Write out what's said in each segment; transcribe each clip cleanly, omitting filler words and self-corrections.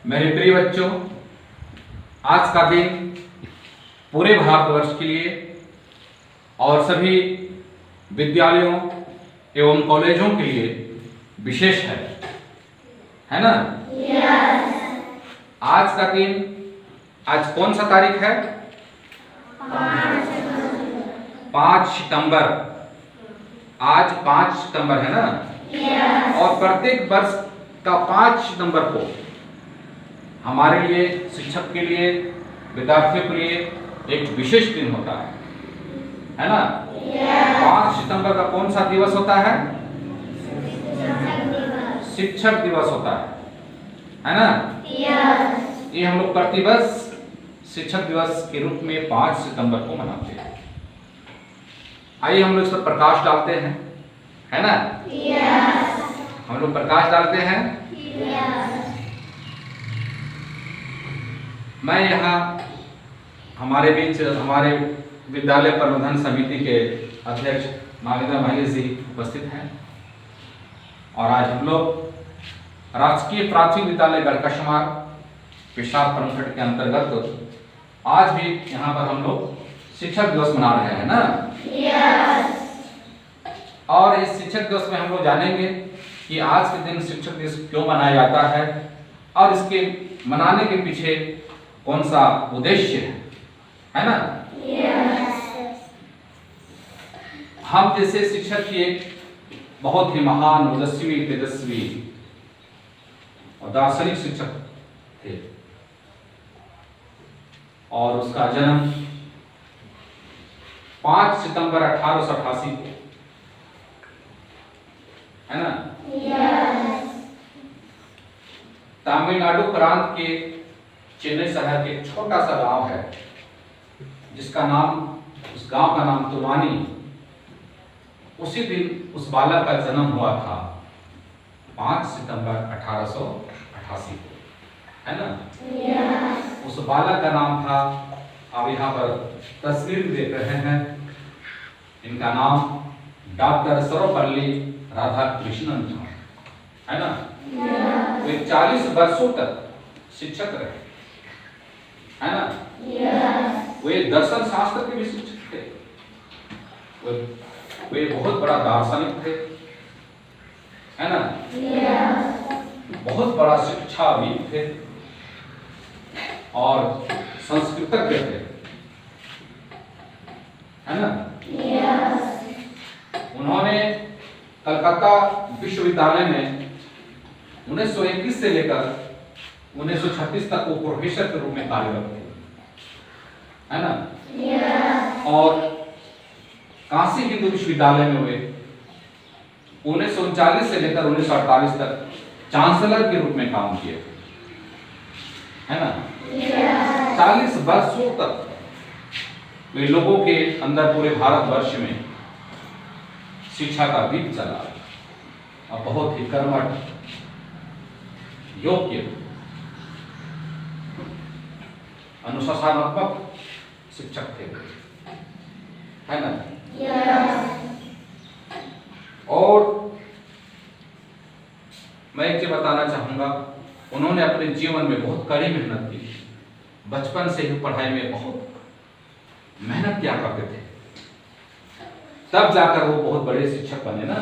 मेरे प्रिय बच्चों, आज का दिन पूरे भारतवर्ष के लिए और सभी विद्यालयों एवं कॉलेजों के लिए विशेष है ना? आज का दिन, आज कौन सा तारीख है? 5 सितंबर। आज 5 सितंबर है ना? और प्रत्येक वर्ष का 5 सितंबर को हमारे लिए, शिक्षक के लिए, विद्यार्थियों के लिए एक विशेष दिन होता है ना? 5 सितंबर का कौन सा दिवस होता है? शिक्षक दिवस होता है ना? ये हम लोग प्रतिवर्ष शिक्षक दिवस के रूप में 5 सितंबर को मनाते हैं। आइए हम लोग इस पर प्रकाश डालते हैं, है ना? हम लोग प्रकाश डालते हैं। मैं यहाँ हमारे बीच हमारे विद्यालय प्रबंधन समिति के अध्यक्ष मालिदा मालिक जी उपस्थित हैं और आज हम लोग राजकीय प्राथमिक विद्यालय गढ़कशमार पेशाब परमखंड के अंतर्गत आज भी यहाँ पर हम लोग शिक्षक दिवस मना रहे हैं ना? और इस शिक्षक दिवस में हम लोग जानेंगे कि आज के दिन शिक्षक दिवस क्यों मनाया जाता है और इसके मनाने के पीछे कौन सा उद्देश्य है ना? हम जैसे शिक्षक की एक बहुत ही महान, ओजस्वी, तेजस्वी और दार्शनिक शिक्षक थे और उसका जन्म 5 सितंबर 1888 को, है ना? तमिलनाडु प्रांत के चेन्नई शहर के एक छोटा सा गांव है जिसका नाम, उस गांव का नाम तुमानी। उसी दिन उस बालक का जन्म हुआ था 5 सितंबर 1888 को, है ना? उस बालक का नाम था, आप यहाँ पर तस्वीर देख रहे हैं, इनका नाम डॉक्टर सर्वपल्ली राधाकृष्णन था, है ना? वे 40 वर्षों तक शिक्षक रहे, है ना? वे दर्शन शास्त्र के भी शिक्षक थे। वे बहुत बड़ा दार्शनिक थे, है ना? बहुत बड़ा शिक्षाविद थे और संस्कृतज्ञ थे, है ना? उन्होंने कलकत्ता विश्वविद्यालय में 1921 से लेकर 1936 तक वो प्रोफेसर के रूप में कार्यरत थे, है ना? और काशी हिंदू विश्वविद्यालय में हुए 1939 से लेकर 1948 तक चांसलर के रूप में काम किए थे, है ना? 40 वर्षों तक वे लोगों के अंदर पूरे भारतवर्ष में शिक्षा का दीप चला और बहुत ही कर्मठ, योग्य, अनुशासनात्मक शिक्षक थे, है ना? और मैं एक चीज बताना चाहूंगा, उन्होंने अपने जीवन में बहुत कड़ी मेहनत की। बचपन से ही पढ़ाई में बहुत मेहनत किया करते थे, तब जाकर वो बहुत बड़े शिक्षक बने ना?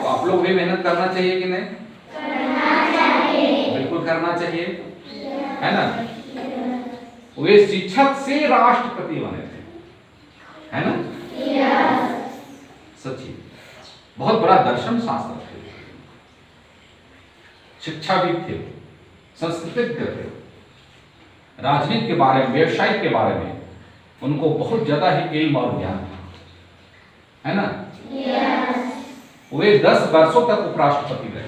तो आप लोग भी मेहनत करना चाहिए कि नहीं? करना चाहिए, बिल्कुल करना चाहिए, है ना? वे शिक्षक से राष्ट्रपति बने थे, है ना? सच्ची बहुत बड़ा दर्शन शास्त्र थे, शिक्षाविद थे, संस्कृतज्ञ थे, राजनीति के बारे में, व्यवसाय के बारे में उनको बहुत ज्यादा ही इल्म और ज्ञान था, है ना? वे 10 वर्षों तक उपराष्ट्रपति रहे।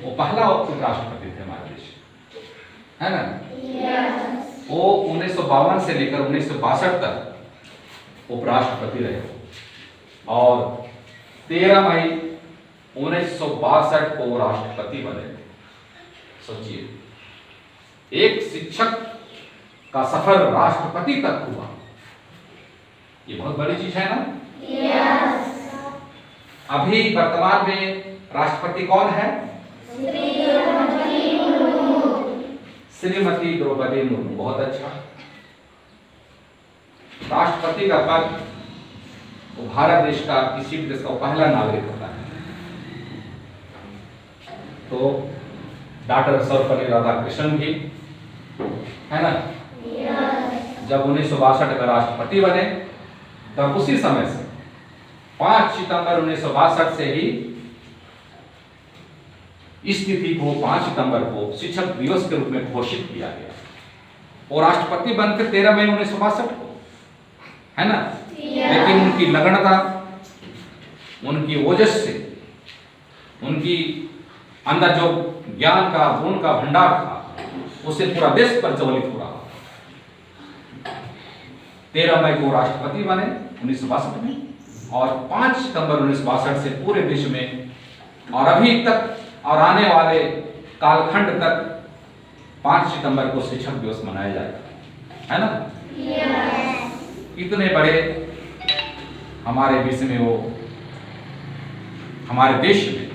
वो पहला उपराष्ट्रपति थे हमारे देश, है ना? वो 1952 से लेकर 1962 तक उपराष्ट्रपति रहे और 13 मई 1962 को वो राष्ट्रपति बने थे। सोचिए, एक शिक्षक का सफर राष्ट्रपति तक हुआ, ये बहुत बड़ी चीज है ना? अभी वर्तमान में राष्ट्रपति कौन है? श्रीमती द्रौपदी मुर्मू, बहुत अच्छा। राष्ट्रपति का पद वो भारत देश का, किसी भी देश का पहला नागरिक होता है। तो डॉक्टर सर्वपल्ली राधाकृष्णन भी, है ना, जब 1962 में राष्ट्रपति बने तब उसी समय से 5 सितंबर 1962 से ही इस तिथि को 5 सितंबर को शिक्षक दिवस के रूप में घोषित किया गया। और राष्ट्रपति बनकर 13 मई 1962 को, है ना। लेकिन उनकी लगनता, उनकी ओजस से, उनकी अंदर जो ज्ञान का, गुण का भंडार था, उससे पूरा देश प्रज्वलित हो रहा। 13 मई को राष्ट्रपति बने 1962 में, और 5 सितंबर 1962 से पूरे देश में और अभी तक और आने वाले कालखंड तक 5 सितंबर को शिक्षक दिवस मनाया जाएगा, है ना। इतने बड़े हमारे विश्व में वो, हमारे देश में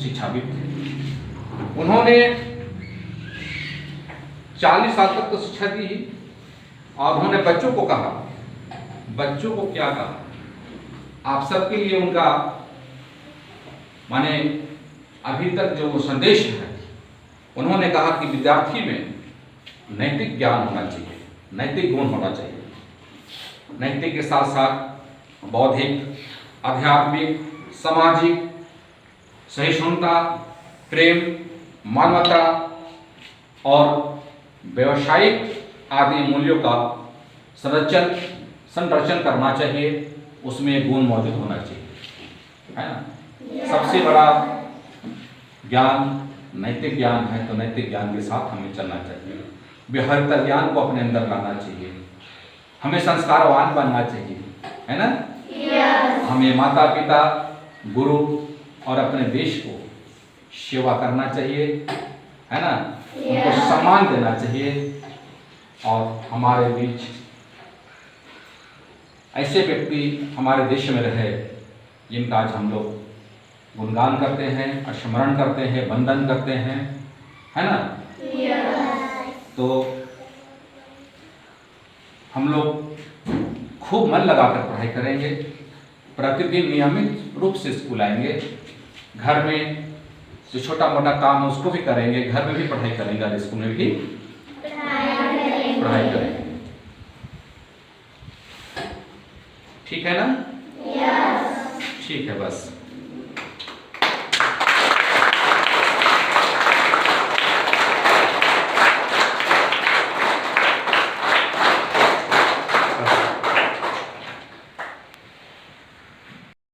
शिक्षाविद थे। उन्होंने 40 साल तक तो शिक्षा दी और उन्होंने बच्चों को कहा, बच्चों को क्या कहा, आप सबके लिए उनका माने अभी तक जो संदेश है, उन्होंने कहा कि विद्यार्थी में नैतिक ज्ञान होना चाहिए, नैतिक गुण होना चाहिए। नैतिक के साथ साथ बौद्धिक, आध्यात्मिक, सामाजिक, सहिष्णुता, प्रेम, मानवता और व्यवसायिक आदि मूल्यों का संरक्षण करना चाहिए। उसमें गुण मौजूद होना चाहिए, है ना। सबसे बड़ा ज्ञान नैतिक ज्ञान है, तो नैतिक ज्ञान के साथ हमें चलना चाहिए। व्यवहारिक ज्ञान को अपने अंदर लाना चाहिए। हमें संस्कारवान बनना चाहिए, है ना। हमें माता पिता, गुरु और अपने देश को सेवा करना चाहिए, है ना। उनको सम्मान देना चाहिए। और हमारे बीच ऐसे व्यक्ति हमारे देश में रहे जिनका आज हम लोग गुणगान करते हैं, स्मरण करते हैं, वंदन करते हैं, है ना। तो हम लोग खूब मन लगाकर पढ़ाई करेंगे, प्रतिदिन नियमित रूप से स्कूल आएंगे, घर में जो छोटा मोटा काम है उसको भी करेंगे, घर में भी पढ़ाई करेंगे और स्कूल में भी पढ़ाई करेंगे। ठीक है ना? ठीक है, बस।